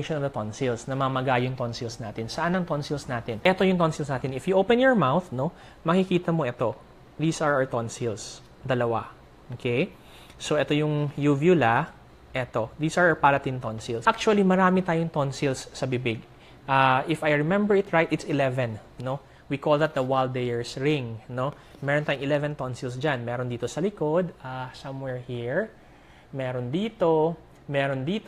inflammation of the tonsils. Namamaga yung tonsils natin. Saan ang tonsils natin? Ito yung tonsils natin. If you open your mouth, no, makikita mo ito. These are our tonsils. Dalawa. Okay? So, ito yung uvula. Ito. These are our palatine tonsils. Actually, marami tayong tonsils sa bibig. If I remember it right, it's 11. No? We call that the Waldeyer's ring. No? Meron tayong 11 tonsils dyan. Meron dito sa likod, somewhere here. Meron dito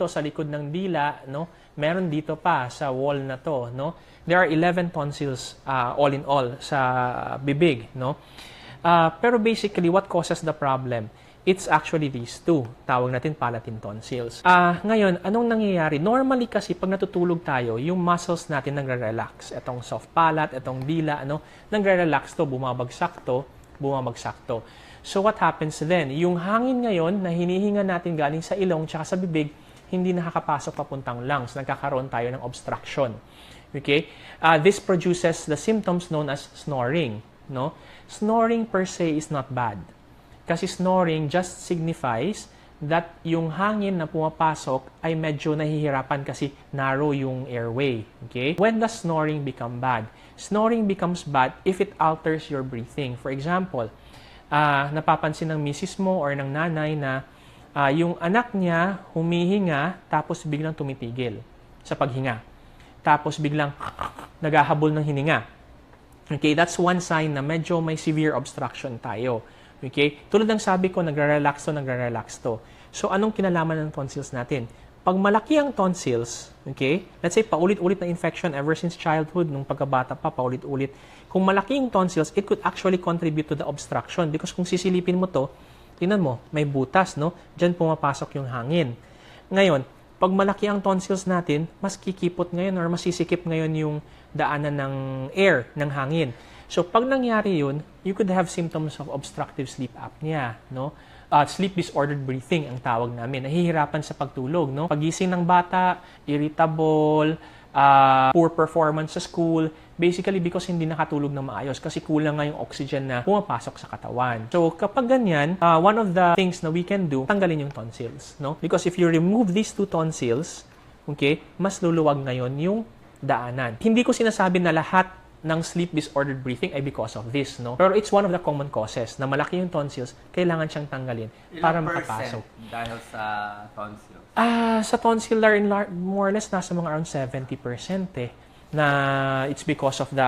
sa likod ng dila, no? Meron dito pa sa wall na to, no? There are 11 tonsils all in all sa bibig, no? Pero basically, what causes the problem? It's actually these two. Tawag natin palatine tonsils. Ngayon, anong nangyayari? Normally kasi pag natutulog tayo, yung muscles natin nagre-relax. Itong soft palate, itong dila, ano, nagre-relax to, bumabagsak to. So what happens then? Yung hangin ngayon na hinihinga natin galing sa ilong tsaka sa bibig, hindi nakakapasok papuntang lungs. Nagkakaroon tayo ng obstruction. Okay? This produces the symptoms known as snoring. No? Snoring per se is not bad. Kasi snoring just signifies that yung hangin na pumapasok ay medyo nahihirapan kasi narrow yung airway. Okay? When does snoring become bad? Snoring becomes bad if it alters your breathing. For example, napapansin ng misis mo or ng nanay na yung anak niya humihinga tapos biglang tumitigil sa paghinga. Tapos biglang naghahabol ng hininga. Okay, that's one sign na medyo may severe obstruction tayo. Okay? Tulad ng sabi ko, nagre-relax to. So, anong kinalaman ng tonsils natin? Pag malaki ang tonsils, okay, let's say paulit-ulit na infection ever since childhood, nung pagkabata pa, paulit-ulit. Kung malaki yung tonsils, it could actually contribute to the obstruction because kung sisilipin mo to, tingnan mo, may butas, no? Diyan pumapasok yung hangin. Ngayon, pag malaki ang tonsils natin, mas kikipot ngayon or masisikip ngayon yung daanan ng air, ng hangin. So, pag nangyari yun, you could have symptoms of obstructive sleep apnea, no? Sleep disordered breathing ang tawag namin. Nahihirapan sa pagtulog, no? Pagising ng bata, irritable, poor performance sa school, basically because hindi nakatulog na maayos kasi kulang nga yung oxygen na pumapasok sa katawan. So, kapag ganyan, one of the things na we can do, tanggalin yung tonsils, no? Because if you remove these two tonsils, okay, mas luluwag ngayon yung daanan. Hindi ko sinasabi na lahat ng sleep disordered breathing ay because of this, no? Pero it's one of the common causes na malaki yung tonsils, kailangan siyang tanggalin para makapasok. Dahil sa tonsils? Sa tonsillar, more or less, nasa mga around 70% na it's because of the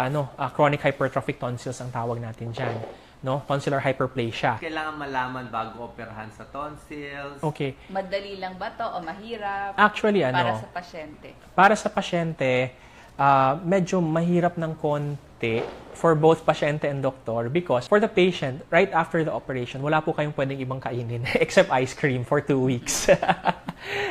chronic hypertrophic tonsils ang tawag natin dyan. No? Tonsillar hyperplasia. Kailangan malaman bago operahan sa tonsils. Okay. Madali lang ba to o mahirap? Actually, para sa pasyente? Para sa pasyente, medyo mahirap ng konti for both pasyente and doktor because for the patient, right after the operation, wala po kayong pwedeng ibang kainin except ice cream for 2 weeks.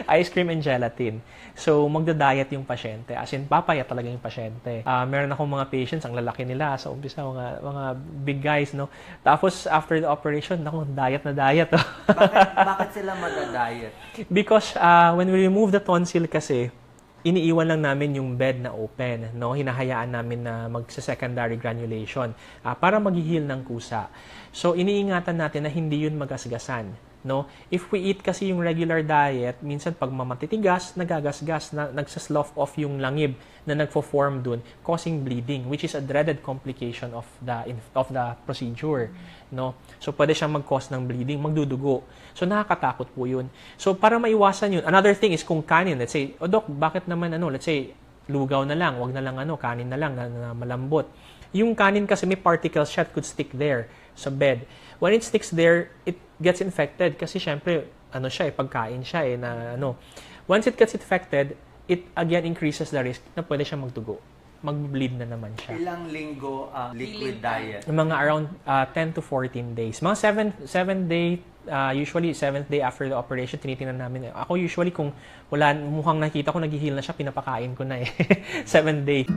Ice cream and gelatin. So, magda-diet yung pasyente. As in, papayat talaga yung pasyente. Meron akong mga patients, ang lalaki nila sa umpisa, mga big guys, no? Tapos, after the operation, diet na diet. Bakit sila magda-diet? Because when we remove the tonsil kasi, iniiwan lang namin yung bed na open, no? Hinahayaan namin na magsa-secondary granulation para mag-heal ng kusa. So, iniingatan natin na hindi yun magasgasan. No? If we eat kasi yung regular diet, minsan pag mamatitigas, nagagasgas, nagsaslough off yung langib na nagfo-form dun, causing bleeding, which is a dreaded complication of the procedure. No? So, pwede siyang mag-cause ng bleeding, magdudugo. So, nakakatakot po yun. So, para maiwasan yun, another thing is kung kanin, let's say, Dok, bakit naman, let's say, lugaw na lang, wag na lang, kanin na lang, na malambot. Yung kanin kasi may particles siya could stick there sa bed. When it sticks there, it gets infected kasi syempre, pagkain siya na Once it gets infected, it again increases the risk na pwede siya magdugo. Mag-bleed na naman siya. Ilang linggo ang liquid diet? Mga around 10 to 14 days. Mga 7 day, usually 7th day after the operation, tinitingnan namin. Ako usually kung mukhang nakita ko nag-heal na siya, pinapakain ko na 7 day.